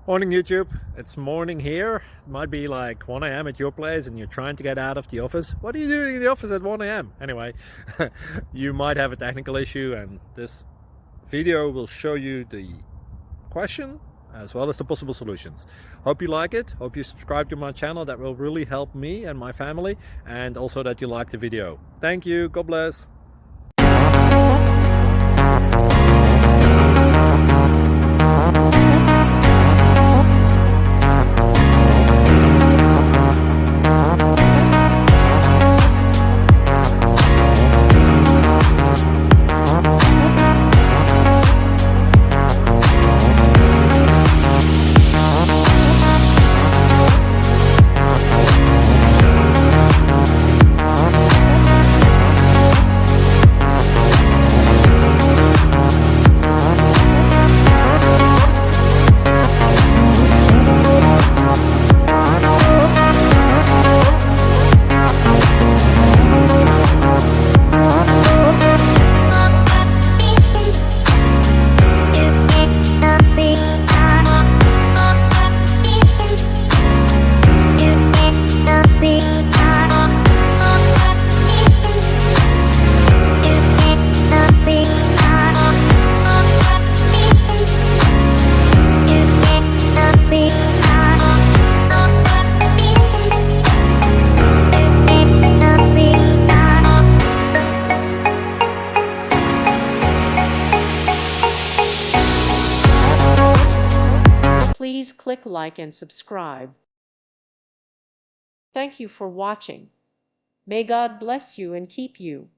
Morning YouTube, it's morning here. It might be like 1 a.m. at your place and you're trying to get out of the office. What are you doing in the office at 1 a.m.? Anyway, you might have a technical issue and this video will show you the question as well as the possible solutions. Hope you like it, hope you subscribe to my channel. That will really help me and my family, and also that you like the video. Thank you, God bless. Please click like and subscribe. Thank you for watching. May God bless you and keep you.